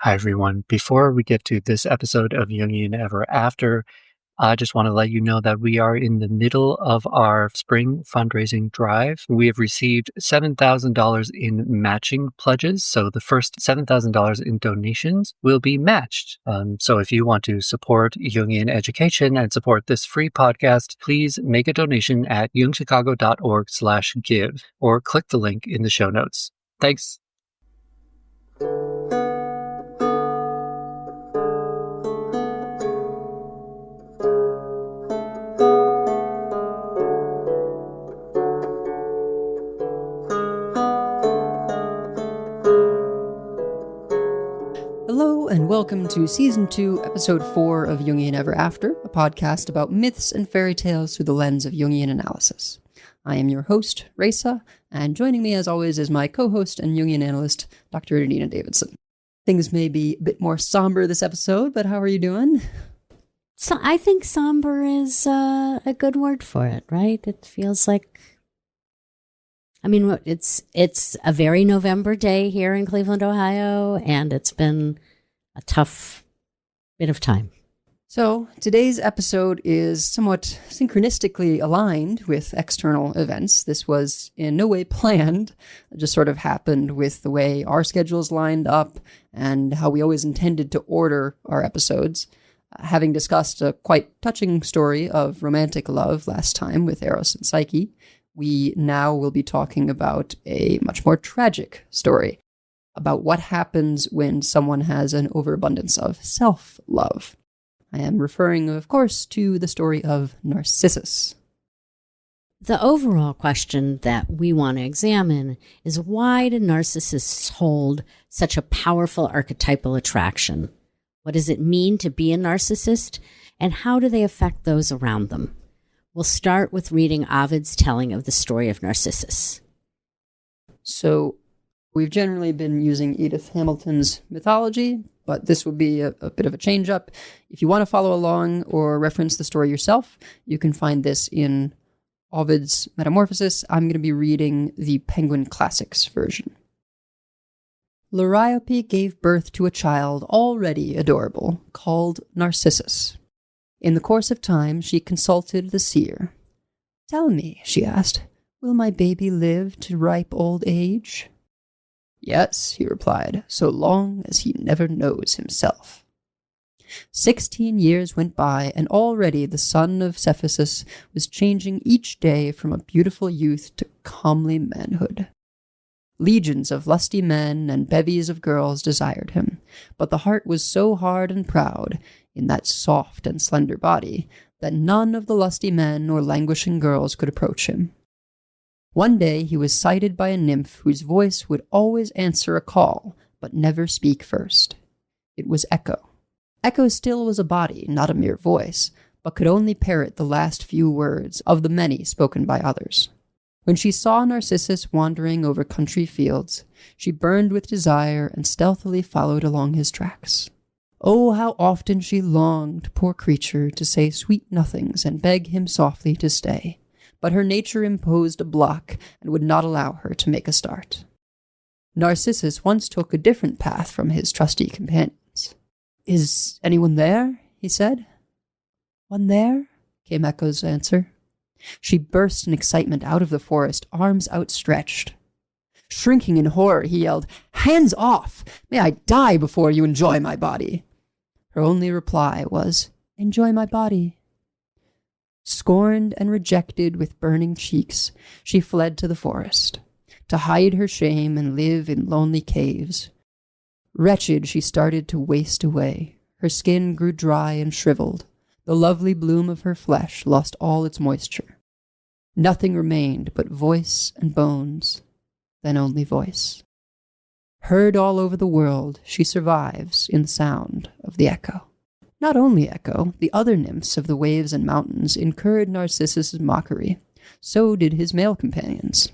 Hi, everyone. Before we get to this episode of Jungian Ever After, I just want to let you know that we are in the middle of our spring fundraising drive. We have received $7,000 in matching pledges, so the first $7,000 in donations will be matched. So if you want to support Jungian education and support this free podcast, please make a donation at jungchicago.org/give or click the link in the show notes. Thanks. Hello and welcome to Season 2, Episode 4 of Jungian Ever After, a podcast about myths and fairy tales through the lens of Jungian analysis. I am your host, Raisa, and joining me as always is my co-host and Jungian analyst, Dr. Adina Davidson. Things may be a bit more somber this episode, but how are you doing? So I think somber is a good word for it, right? It feels like, it's a very November day here in Cleveland, Ohio, and it's been a tough bit of time. So today's episode is somewhat synchronistically aligned with external events. This was in no way planned. It just sort of happened with the way our schedules lined up and how we always intended to order our episodes. Having discussed a quite touching story of romantic love last time with Eros and Psyche, we now will be talking about a much more tragic story about what happens when someone has an overabundance of self-love. I am referring, of course, to the story of Narcissus. The overall question that we want to examine is, why do narcissists hold such a powerful archetypal attraction? What does it mean to be a narcissist, and how do they affect those around them? We'll start with reading Ovid's telling of the story of Narcissus. So, we've generally been using Edith Hamilton's mythology, but this will be a bit of a change-up. If you want to follow along or reference the story yourself, you can find this in Ovid's Metamorphoses. I'm going to be reading the Penguin Classics version. Liriope gave birth to a child already adorable, called Narcissus. In the course of time, she consulted the seer. "Tell me," she asked, "will my baby live to ripe old age?" "Yes," he replied, "so long as he never knows himself." 16 years went by, and already the son of Cephisus was changing each day from a beautiful youth to comely manhood. Legions of lusty men and bevies of girls desired him, but the heart was so hard and proud in that soft and slender body that none of the lusty men or languishing girls could approach him. One day he was sighted by a nymph whose voice would always answer a call, but never speak first. It was Echo. Echo still was a body, not a mere voice, but could only parrot the last few words of the many spoken by others. When she saw Narcissus wandering over country fields, she burned with desire and stealthily followed along his tracks. Oh, how often she longed, poor creature, to say sweet nothings and beg him softly to stay. But her nature imposed a block and would not allow her to make a start. Narcissus once took a different path from his trusty companions. "Is anyone there?" he said. "One there?" came Echo's answer. She burst in excitement out of the forest, arms outstretched. Shrinking in horror, he yelled, "Hands off! May I die before you enjoy my body!" Her only reply was, "Enjoy my body." Scorned and rejected with burning cheeks, she fled to the forest, to hide her shame and live in lonely caves. Wretched, she started to waste away. Her skin grew dry and shriveled. The lovely bloom of her flesh lost all its moisture. Nothing remained but voice and bones, then only voice. Heard all over the world, she survives in the sound of the echo. Not only Echo, the other nymphs of the waves and mountains incurred Narcissus' mockery. So did his male companions.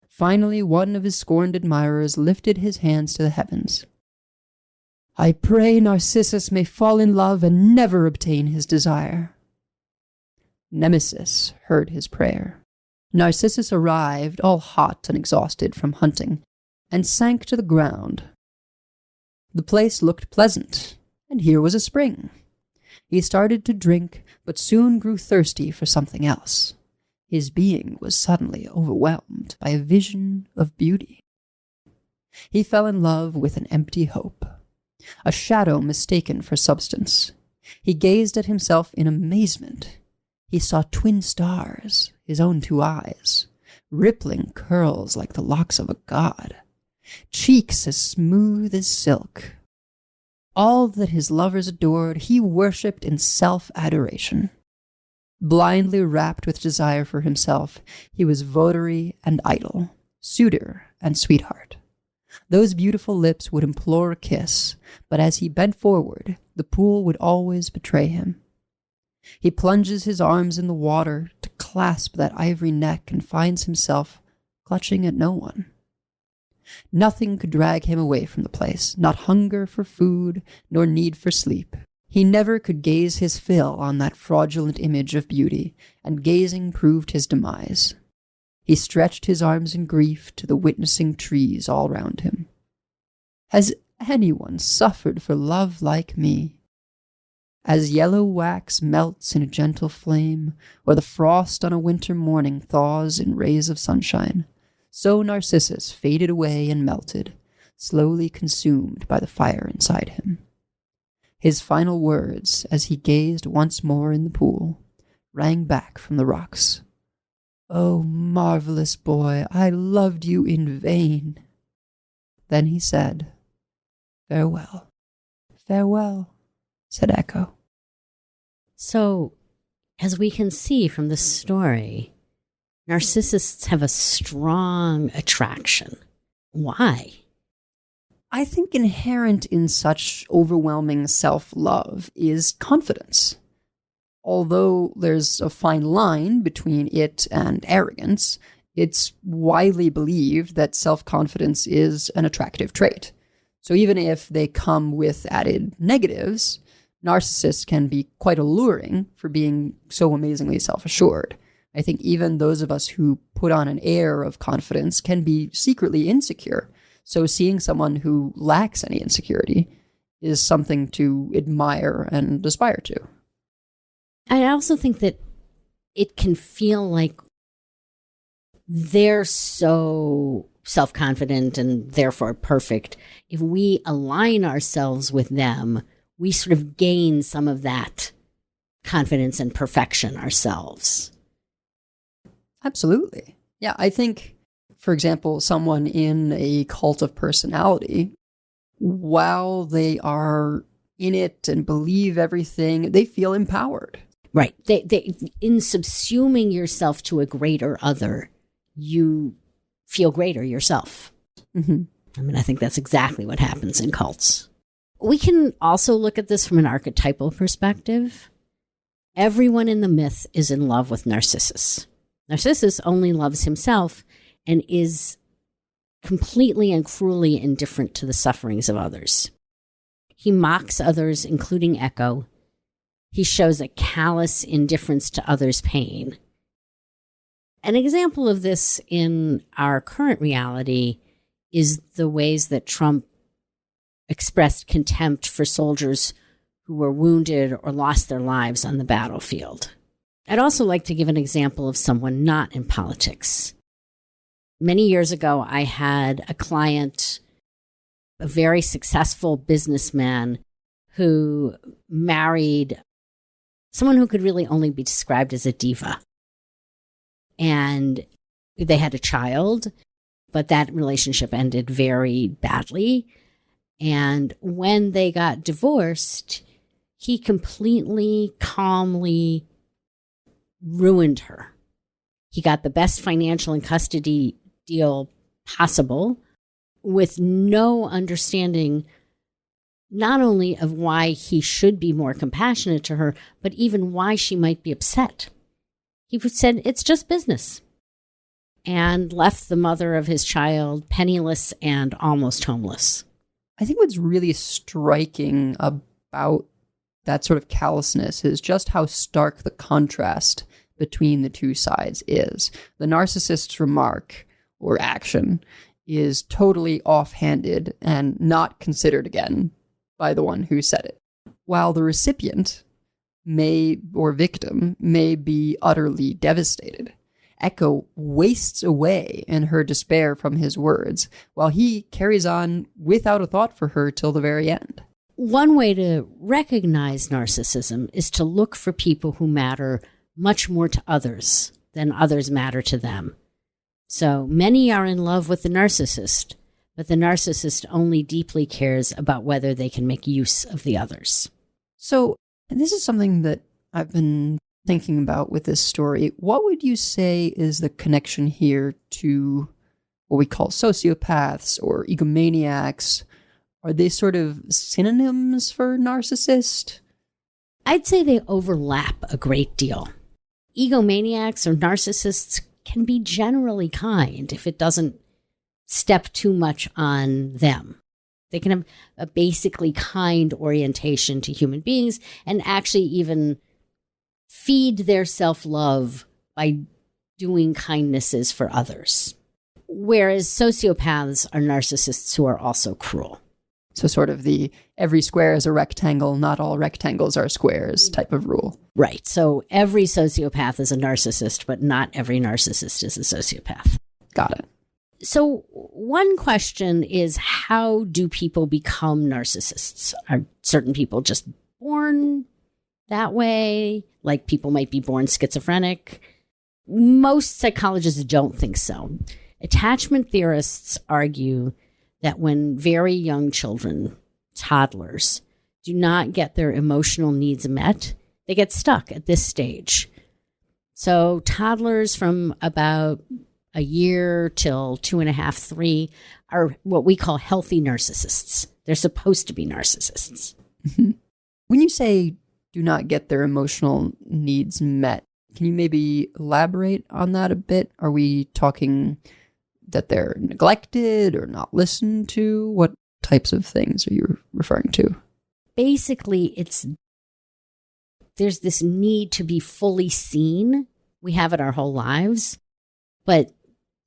Finally, one of his scorned admirers lifted his hands to the heavens. "I pray Narcissus may fall in love and never obtain his desire." Nemesis heard his prayer. Narcissus arrived, all hot and exhausted from hunting, and sank to the ground. The place looked pleasant, and here was a spring. He started to drink, but soon grew thirsty for something else. His being was suddenly overwhelmed by a vision of beauty. He fell in love with an empty hope, a shadow mistaken for substance. He gazed at himself in amazement. He saw twin stars, his own two eyes, rippling curls like the locks of a god, cheeks as smooth as silk. All that his lovers adored, he worshipped in self-adoration. Blindly wrapped with desire for himself, he was votary and idol, suitor and sweetheart. Those beautiful lips would implore a kiss, but as he bent forward, the pool would always betray him. He plunges his arms in the water to clasp that ivory neck and finds himself clutching at no one. Nothing could drag him away from the place, not hunger for food, nor need for sleep. He never could gaze his fill on that fraudulent image of beauty, and gazing proved his demise. He stretched his arms in grief to the witnessing trees all round him. Has anyone suffered for love like me? As yellow wax melts in a gentle flame, or the frost on a winter morning thaws in rays of sunshine, so Narcissus faded away and melted, slowly consumed by the fire inside him. His final words, as he gazed once more in the pool, rang back from the rocks. "Oh, marvelous boy, I loved you in vain." Then he said, "Farewell." "Farewell," said Echo. So, as we can see from the story, narcissists have a strong attraction. Why? I think inherent in such overwhelming self-love is confidence. Although there's a fine line between it and arrogance, it's widely believed that self-confidence is an attractive trait. So even if they come with added negatives, narcissists can be quite alluring for being so amazingly self-assured. I think even those of us who put on an air of confidence can be secretly insecure. So seeing someone who lacks any insecurity is something to admire and aspire to. I also think that it can feel like they're so self-confident and therefore perfect. If we align ourselves with them, we sort of gain some of that confidence and perfection ourselves. Absolutely. Yeah, I think, for example, someone in a cult of personality, while they are in it and believe everything, they feel empowered. Right. They in subsuming yourself to a greater other, you feel greater yourself. Mm-hmm. I mean, I think that's exactly what happens in cults. We can also look at this from an archetypal perspective. Everyone in the myth is in love with Narcissus. Narcissus only loves himself and is completely and cruelly indifferent to the sufferings of others. He mocks others, including Echo. He shows a callous indifference to others' pain. An example of this in our current reality is the ways that Trump expressed contempt for soldiers who were wounded or lost their lives on the battlefield. I'd also like to give an example of someone not in politics. Many years ago, I had a client, a very successful businessman, who married someone who could really only be described as a diva. And they had a child, but that relationship ended very badly. And when they got divorced, he completely, calmly ruined her. He got the best financial and custody deal possible with no understanding not only of why he should be more compassionate to her, but even why she might be upset. He said, it's just business, and left the mother of his child penniless and almost homeless. I think what's really striking about that sort of callousness is just how stark the contrast between the two sides is. The narcissist's remark or action is totally offhanded and not considered again by the one who said it, while the recipient or victim may be utterly devastated. Echo wastes away in her despair from his words, while he carries on without a thought for her till the very end. One way to recognize narcissism is to look for people who matter much more to others than others matter to them. So many are in love with the narcissist, but the narcissist only deeply cares about whether they can make use of the others. So, and this is something that I've been thinking about with this story. What would you say is the connection here to what we call sociopaths or egomaniacs? Are they sort of synonyms for narcissist? I'd say they overlap a great deal. Egomaniacs or narcissists can be generally kind if it doesn't step too much on them. They can have a basically kind orientation to human beings and actually even feed their self-love by doing kindnesses for others. Whereas sociopaths are narcissists who are also cruel. So sort of the every square is a rectangle, not all rectangles are squares type of rule. Right. So every sociopath is a narcissist, but not every narcissist is a sociopath. Got it. So one question is, how do people become narcissists? Are certain people just born that way? Like people might be born schizophrenic? Most psychologists don't think so. Attachment theorists argue that when very young children, toddlers, do not get their emotional needs met, they get stuck at this stage. So toddlers from about a year till 2.5, 3 are what we call healthy narcissists. They're supposed to be narcissists. Mm-hmm. When you say do not get their emotional needs met, can you maybe elaborate on that a bit? Are we talking that they're neglected or not listened to? What types of things are you referring to? Basically, there's this need to be fully seen. We have it our whole lives, but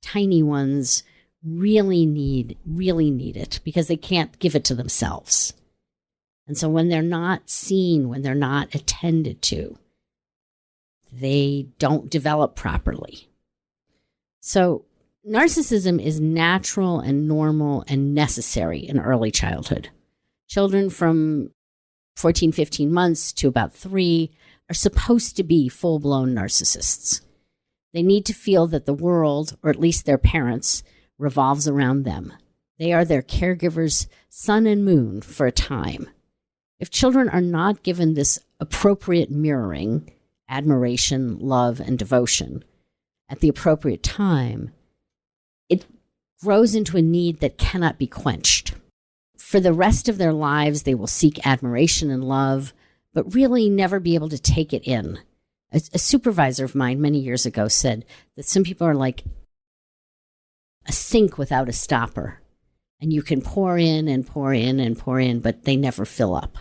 tiny ones really need it because they can't give it to themselves. And so when they're not seen, when they're not attended to, they don't develop properly. So narcissism is natural and normal and necessary in early childhood. Children from 14, 15 months to about 3 are supposed to be full-blown narcissists. They need to feel that the world, or at least their parents, revolves around them. They are their caregiver's sun and moon for a time. If children are not given this appropriate mirroring, admiration, love, and devotion at the appropriate time, it grows into a need that cannot be quenched. For the rest of their lives, they will seek admiration and love, but really never be able to take it in. A supervisor of mine many years ago said that some people are like a sink without a stopper, and you can pour in and pour in and pour in, but they never fill up.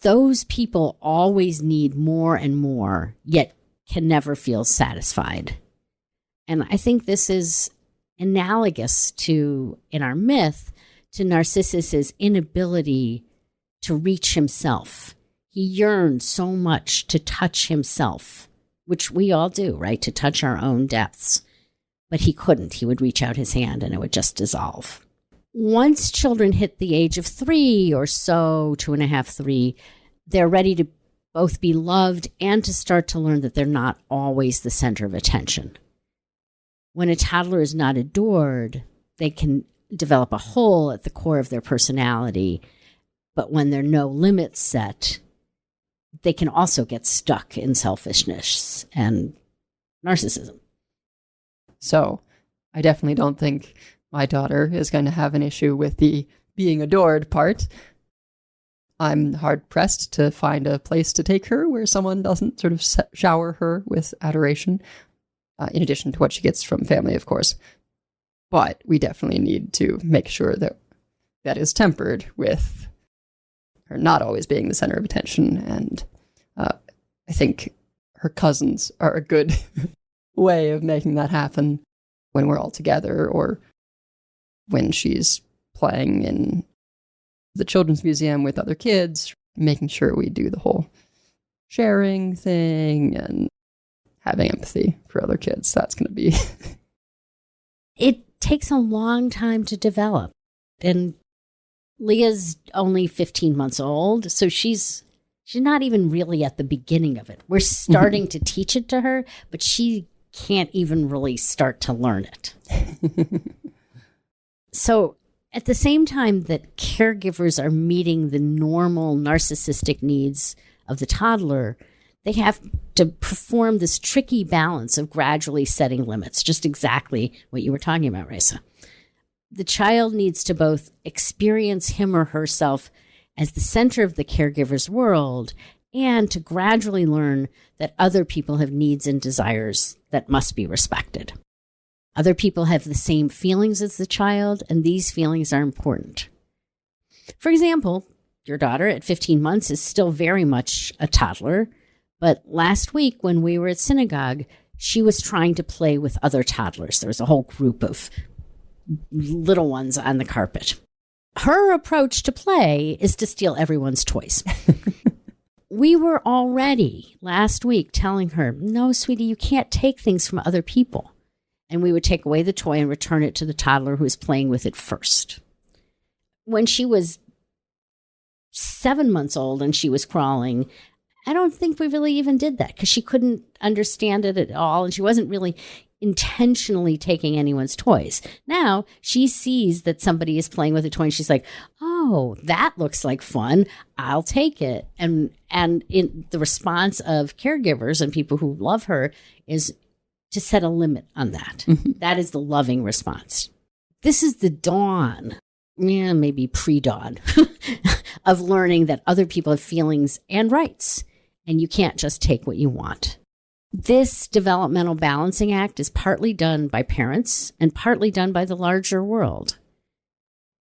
Those people always need more and more, yet can never feel satisfied. And I think this is analogous to, in our myth, to Narcissus's inability to reach himself. He yearned so much to touch himself, which we all do, right? To touch our own depths. But he couldn't. He would reach out his hand and it would just dissolve. Once children hit the age of 3 or so, 2.5, 3, they're ready to both be loved and to start to learn that they're not always the center of attention. When a toddler is not adored, they can develop a hole at the core of their personality. But when there are no limits set, they can also get stuck in selfishness and narcissism. So I definitely don't think my daughter is going to have an issue with the being adored part. I'm hard-pressed to find a place to take her where someone doesn't sort of shower her with adoration, in addition to what she gets from family, of course. But we definitely need to make sure that that is tempered with her not always being the center of attention. And I think her cousins are a good way of making that happen when we're all together, or when she's playing in the children's museum with other kids, making sure we do the whole sharing thing and having empathy for other kids. That's going to be... It takes a long time to develop. And Leah's only 15 months old, so she's not even really at the beginning of it. We're starting to teach it to her, but she can't even really start to learn it. So at the same time that caregivers are meeting the normal narcissistic needs of the toddler, they have to perform this tricky balance of gradually setting limits, just exactly what you were talking about, Raisa. The child needs to both experience him or herself as the center of the caregiver's world and to gradually learn that other people have needs and desires that must be respected. Other people have the same feelings as the child, and these feelings are important. For example, your daughter at 15 months is still very much a toddler, but last week when we were at synagogue, she was trying to play with other toddlers. There was a whole group of little ones on the carpet. Her approach to play is to steal everyone's toys. We were already last week telling her, no, sweetie, you can't take things from other people. And we would take away the toy and return it to the toddler who was playing with it first. When she was 7 months old and she was crawling, I don't think we really even did that because she couldn't understand it at all. And she wasn't really intentionally taking anyone's toys. Now she sees that somebody is playing with a toy and she's like, oh, that looks like fun. I'll take it. And in the response of caregivers and people who love her is to set a limit on that. Mm-hmm. That is the loving response. This is the dawn, maybe pre-dawn, of learning that other people have feelings and rights, and you can't just take what you want. This developmental balancing act is partly done by parents and partly done by the larger world.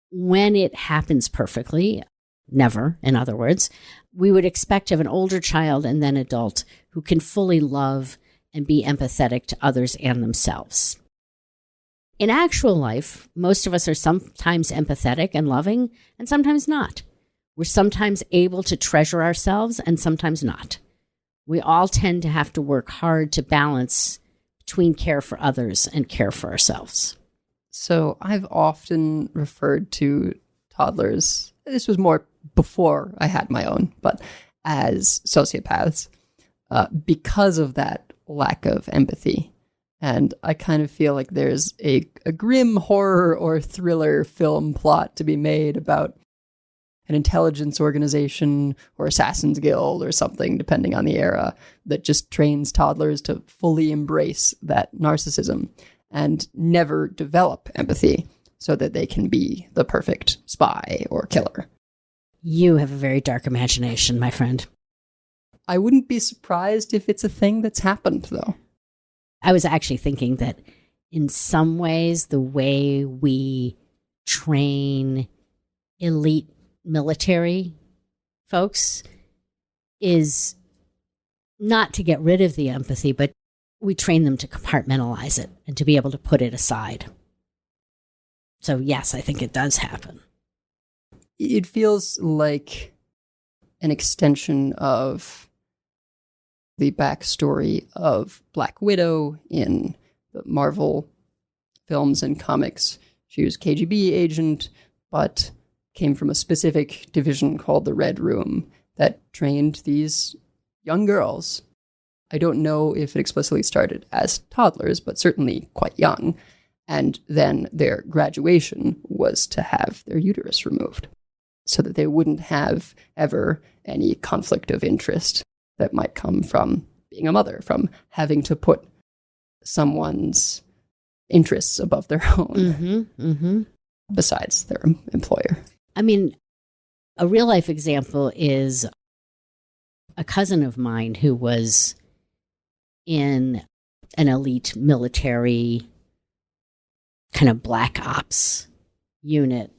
When it happens perfectly, never, in other words, we would expect to have an older child and then adult who can fully love and be empathetic to others and themselves. In actual life, most of us are sometimes empathetic and loving, and sometimes not. We're sometimes able to treasure ourselves and sometimes not. We all tend to have to work hard to balance between care for others and care for ourselves. So I've often referred to toddlers, this was more before I had my own, but as sociopaths, because of that lack of empathy. And I kind of feel like there's a grim horror or thriller film plot to be made about an intelligence organization or Assassin's Guild or something, depending on the era, that just trains toddlers to fully embrace that narcissism and never develop empathy so that they can be the perfect spy or killer. You have a very dark imagination, my friend. I wouldn't be surprised if it's a thing that's happened, though. I was actually thinking that in some ways, the way we train elite military folks is not to get rid of the empathy, but we train them to compartmentalize it and to be able to put it aside. So yes, I think it does happen. It feels like an extension of the backstory of Black Widow in the Marvel films and comics. She was a KGB agent, but came from a specific division called the Red Room that trained these young girls. I don't know if it explicitly started as toddlers, but certainly quite young. And then their graduation was to have their uterus removed so that they wouldn't have ever any conflict of interest that might come from being a mother, from having to put someone's interests above their own, besides their employer. I mean, a real life example is a cousin of mine who was in an elite military kind of black ops unit.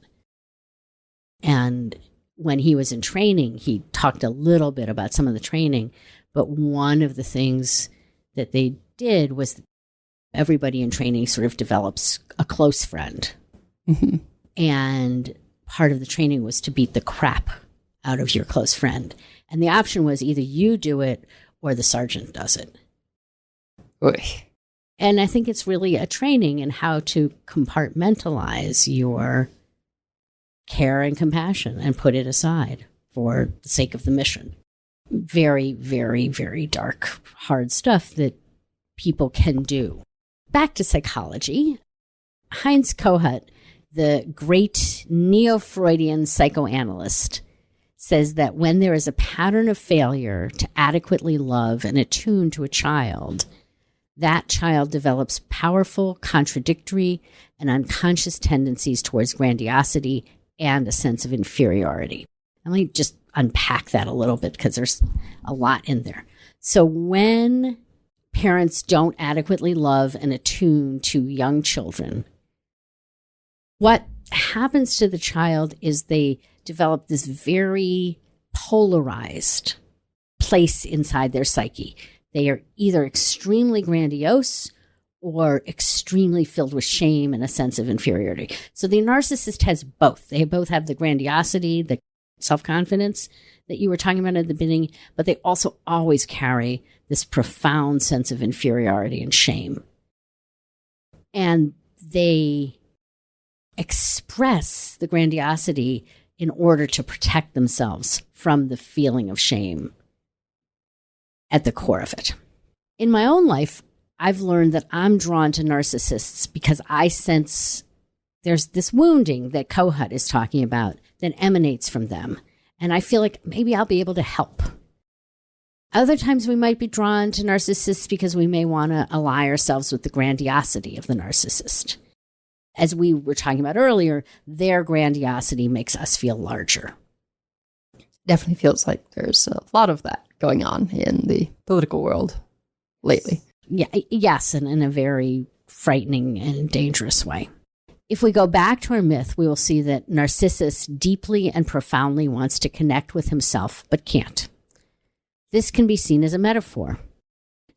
And when he was in training, he talked a little bit about some of the training. But one of the things that they did was everybody in training sort of develops a close friend Mhm. And part of the training was to beat the crap out of your close friend. And the option was either you do it or the sergeant does it. Oy. And I think it's really a training in how to compartmentalize your care and compassion and put it aside for the sake of the mission. Very, very, very dark, hard stuff that people can do. Back to psychology. Heinz Kohut, the great neo-Freudian psychoanalyst, says that when there is a pattern of failure to adequately love and attune to a child, that child develops powerful, contradictory, and unconscious tendencies towards grandiosity and a sense of inferiority. Let me just unpack that a little bit because there's a lot in there. So when parents don't adequately love and attune to young children, what happens to the child is they develop this very polarized place inside their psyche. They are either extremely grandiose or extremely filled with shame and a sense of inferiority. So the narcissist has both. They both have the grandiosity, the self-confidence that you were talking about at the beginning, but they also always carry this profound sense of inferiority and shame. And they express the grandiosity in order to protect themselves from the feeling of shame at the core of it. In my own life, I've learned that I'm drawn to narcissists because I sense there's this wounding that Kohut is talking about that emanates from them. And I feel like maybe I'll be able to help. Other times we might be drawn to narcissists because we may want to ally ourselves with the grandiosity of the narcissist. As we were talking about earlier, their grandiosity makes us feel larger. Definitely feels like there's a lot of that going on in the political world lately. Yeah, yes, and in a very frightening and dangerous way. If we go back to our myth, we will see that Narcissus deeply and profoundly wants to connect with himself, but can't. This can be seen as a metaphor.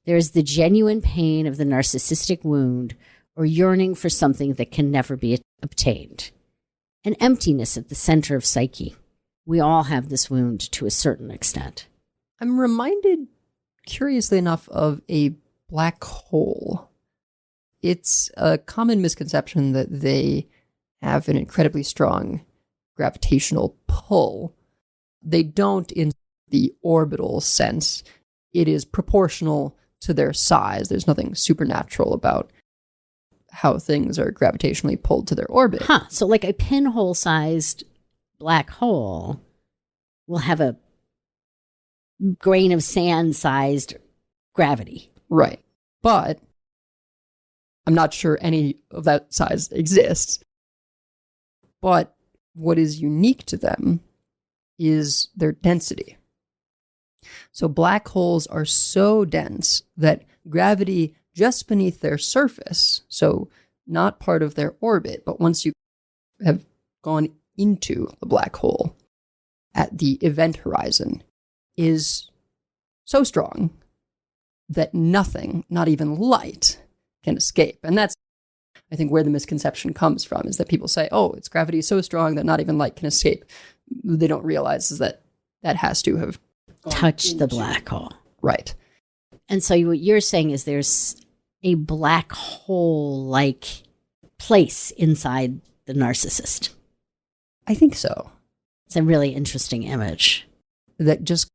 There is the genuine pain of the narcissistic wound or yearning for something that can never be obtained. An emptiness at the center of psyche. We all have this wound to a certain extent. I'm reminded, curiously enough, of a black hole. It's a common misconception that they have an incredibly strong gravitational pull. They don't in the orbital sense. It is proportional to their size. There's nothing supernatural about how things are gravitationally pulled to their orbit. So like a pinhole-sized black hole will have a grain of sand-sized gravity. Right. But I'm not sure any of that size exists. But what is unique to them is their density. So black holes are so dense that gravity just beneath their surface, so not part of their orbit, but once you have gone into the black hole at the event horizon, is so strong that nothing, not even light, can escape. And that's, I think, where the misconception comes from, is that people say, oh, its gravity is so strong that not even light can escape. They don't realize is that that has to have touched the black hole. Right. And so what you're saying is there's a black hole-like place inside the narcissist. I think so. It's a really interesting image. That just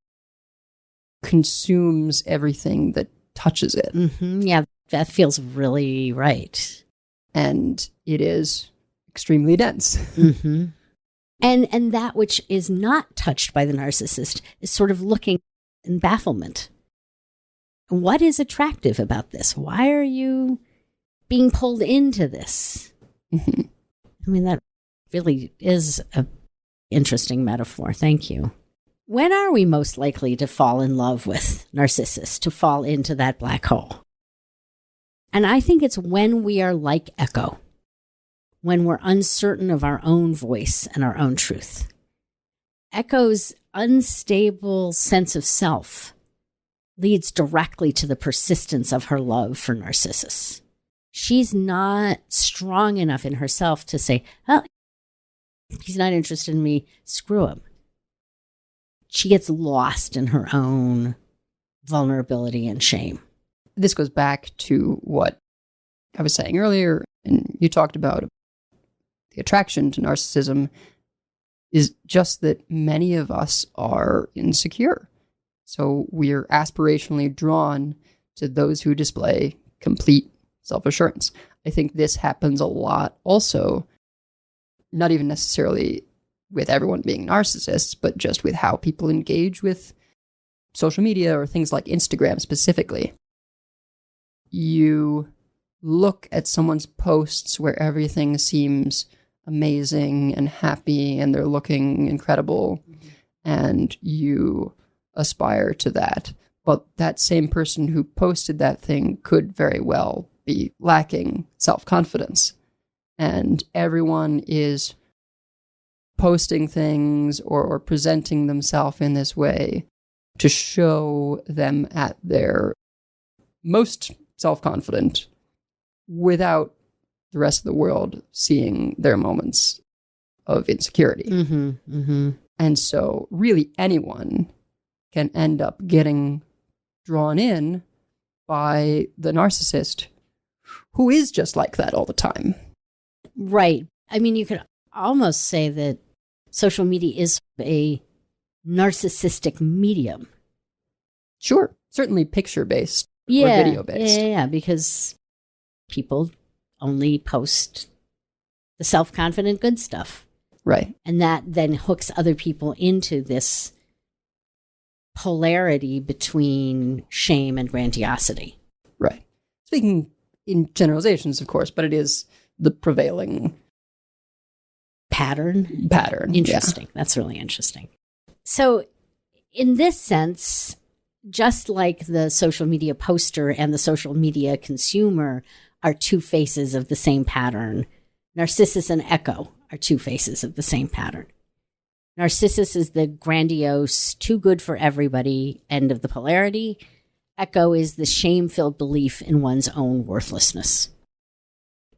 consumes everything that touches it. Mm-hmm. Yeah, that feels really right. And it is extremely dense. Mm-hmm. And that which is not touched by the narcissist is sort of looking in bafflement. What is attractive about this? Why are you being pulled into this? Mm-hmm. I mean, that really is an interesting metaphor. Thank you. When are we most likely to fall in love with Narcissus, to fall into that black hole? And I think it's when we are like Echo, when we're uncertain of our own voice and our own truth. Echo's unstable sense of self leads directly to the persistence of her love for Narcissus. she's not strong enough in herself to say, oh, he's not interested in me, screw him. She gets lost in her own vulnerability and shame. This goes back to what I was saying earlier, and you talked about the attraction to narcissism is just that many of us are insecure. So we're aspirationally drawn to those who display complete self-assurance. I think this happens a lot also, not even necessarily with everyone being narcissists, but just with how people engage with social media or things like Instagram specifically. You look at someone's posts where everything seems amazing and happy and they're looking incredible, and you aspire to that. But that same person who posted that thing could very well be lacking self-confidence. And everyone is posting things or presenting themselves in this way to show them at their most self-confident without the rest of the world seeing their moments of insecurity. And so really anyone can end up getting drawn in by the narcissist who is just like that all the time. Right. I mean, you could almost say that social media is a narcissistic medium. Sure. Certainly picture-based or video-based. Yeah, because people only post the self-confident good stuff. Right. And that then hooks other people into this polarity between shame and grandiosity. Right. Speaking in generalizations, of course, but it is the prevailing pattern. Interesting. Yeah. That's really interesting. So in this sense, just like the social media poster and the social media consumer are two faces of the same pattern, Narcissus and Echo are two faces of the same pattern. Narcissus is the grandiose, too good for everybody end of the polarity. Echo is the shame-filled belief in one's own worthlessness.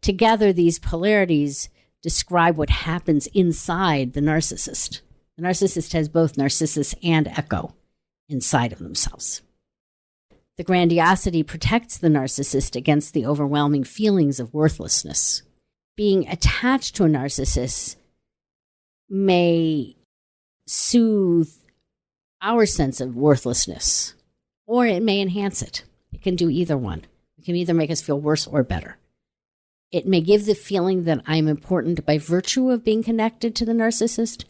Together, these polarities describe what happens inside the narcissist. The narcissist has both Narcissus and Echo inside of themselves. The grandiosity protects the narcissist against the overwhelming feelings of worthlessness. Being attached to a narcissist may soothe our sense of worthlessness, or it may enhance it. It can do either one. It can either make us feel worse or better. It may give the feeling that I'm important by virtue of being connected to the narcissist,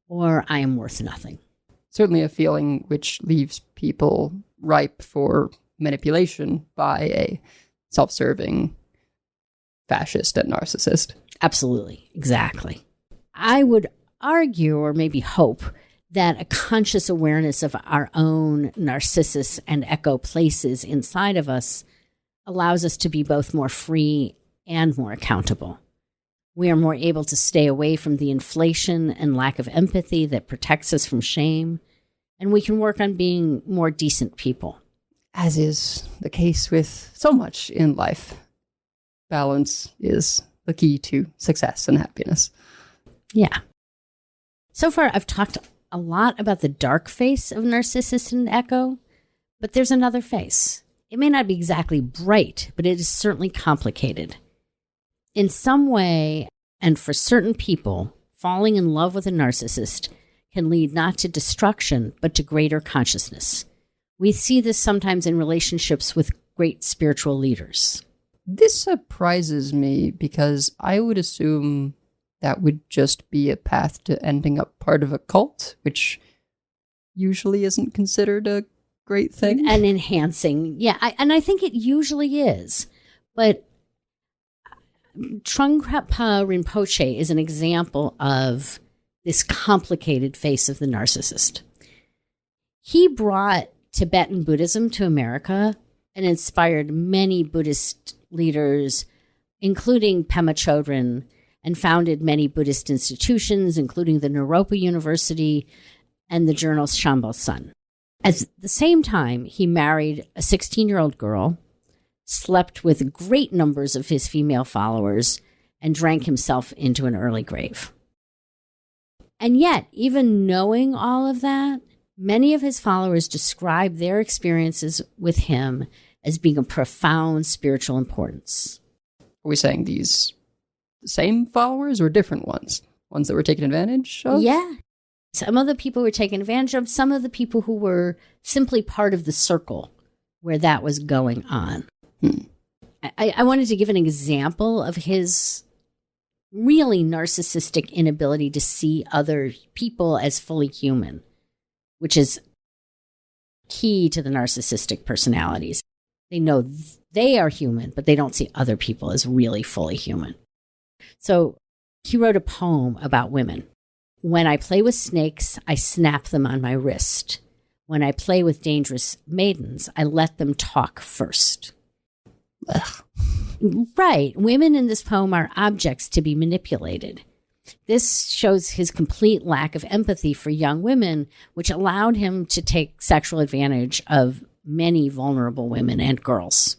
or I am worth nothing. Certainly a feeling which leaves people ripe for manipulation by a self-serving fascist and narcissist. Absolutely. Exactly. I would argue, or maybe hope, that a conscious awareness of our own Narcissus and Echo places inside of us allows us to be both more free and more accountable. We are more able to stay away from the inflation and lack of empathy that protects us from shame, and we can work on being more decent people. As is the case with so much in life, balance is the key to success and happiness. Yeah. So far, I've talked a lot about the dark face of Narcissus and Echo, but there's another face. It may not be exactly bright, but it is certainly complicated. In some way, and for certain people, falling in love with a narcissist can lead not to destruction, but to greater consciousness. We see this sometimes in relationships with great spiritual leaders. This surprises me because I would assume that would just be a path to ending up part of a cult, which usually isn't considered a great thing. And enhancing. Yeah, I think it usually is. But Trungpa Rinpoche is an example of this complicated face of the narcissist. He brought Tibetan Buddhism to America and inspired many Buddhist leaders, including Pema Chodron, and founded many Buddhist institutions, including the Naropa University and the journal Shambhala Sun. At the same time, he married a 16-year-old girl, slept with great numbers of his female followers, and drank himself into an early grave. And yet, even knowing all of that, many of his followers describe their experiences with him as being of profound spiritual importance. Are we saying these same followers or different ones? Ones that were taken advantage of? Yeah. Some of the people were taken advantage of, some of the people who were simply part of the circle where that was going on. I wanted to give an example of his really narcissistic inability to see other people as fully human, which is key to the narcissistic personalities. They know they are human, but they don't see other people as really fully human. So he wrote a poem about women. When I play with snakes, I snap them on my wrist. When I play with dangerous maidens, I let them talk first. Ugh. Right. Women in this poem are objects to be manipulated. This shows his complete lack of empathy for young women, which allowed him to take sexual advantage of many vulnerable women and girls.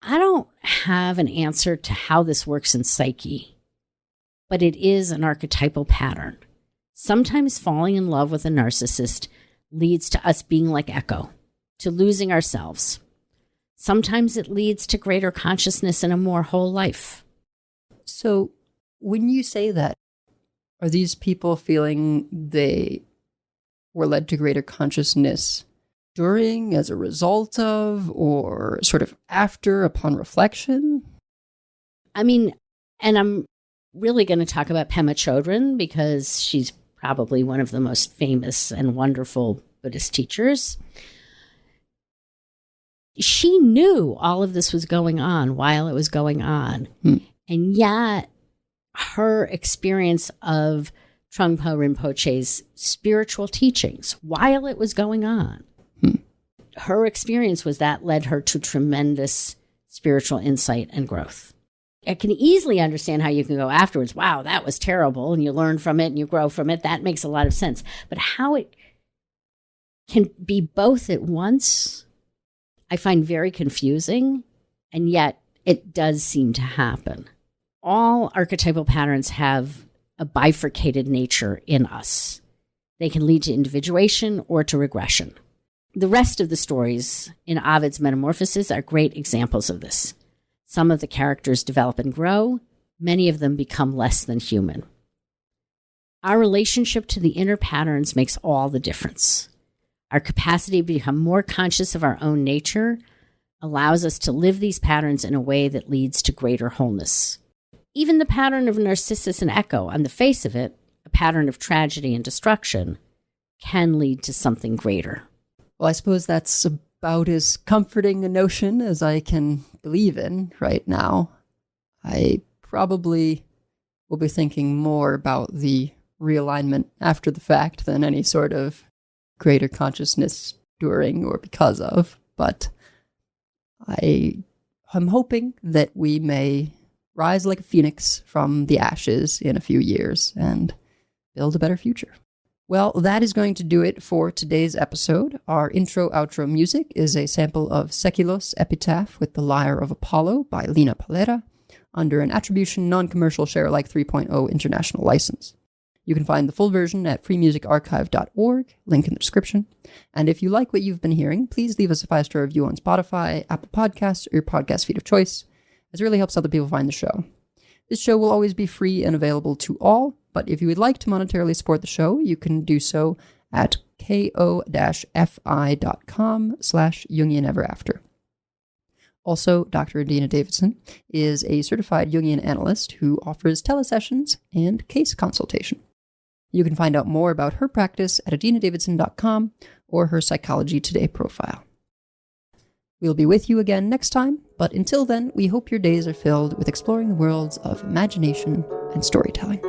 I don't have an answer to how this works in psyche, but it is an archetypal pattern. Sometimes falling in love with a narcissist leads to us being like Echo, to losing ourselves. Sometimes it leads to greater consciousness and a more whole life. So when you say that, are these people feeling they were led to greater consciousness during, as a result of, or sort of after, upon reflection? I mean, and I'm really going to talk about Pema Chodron because she's probably one of the most famous and wonderful Buddhist teachers. She knew all of this was going on while it was going on. And yet her experience of Trungpa Rinpoche's spiritual teachings while it was going on, her experience was that led her to tremendous spiritual insight and growth. I can easily understand how you can go afterwards, wow, that was terrible, and you learn from it and you grow from it. That makes a lot of sense. But how it can be both at once, I find very confusing, and yet it does seem to happen. All archetypal patterns have a bifurcated nature in us. They can lead to individuation or to regression. The rest of the stories in Ovid's Metamorphoses are great examples of this. Some of the characters develop and grow. Many of them become less than human. Our relationship to the inner patterns makes all the difference. Our capacity to become more conscious of our own nature allows us to live these patterns in a way that leads to greater wholeness. Even the pattern of Narcissus and Echo, on the face of it, a pattern of tragedy and destruction, can lead to something greater. Well, I suppose that's about as comforting a notion as I can believe in right now. I probably will be thinking more about the realignment after the fact than any sort of greater consciousness during or because of, but I'm hoping that we may rise like a phoenix from the ashes in a few years and build a better future. Well, that is going to do it for today's episode. Our intro-outro music is a sample of Seculos Epitaph with the Lyre of Apollo by Lina Palera under an attribution non-commercial share-alike 3.0 international license. You can find the full version at freemusicarchive.org, link in the description. And if you like what you've been hearing, please leave us a 5-star review on Spotify, Apple Podcasts, or your podcast feed of choice, as it really helps other people find the show. This show will always be free and available to all, but if you would like to monetarily support the show, you can do so at ko-fi.com/JungianEverAfter. Also, Dr. Adina Davidson is a certified Jungian analyst who offers telesessions and case consultation. You can find out more about her practice at adinadavidson.com or her Psychology Today profile. We'll be with you again next time, but until then, we hope your days are filled with exploring the worlds of imagination and storytelling.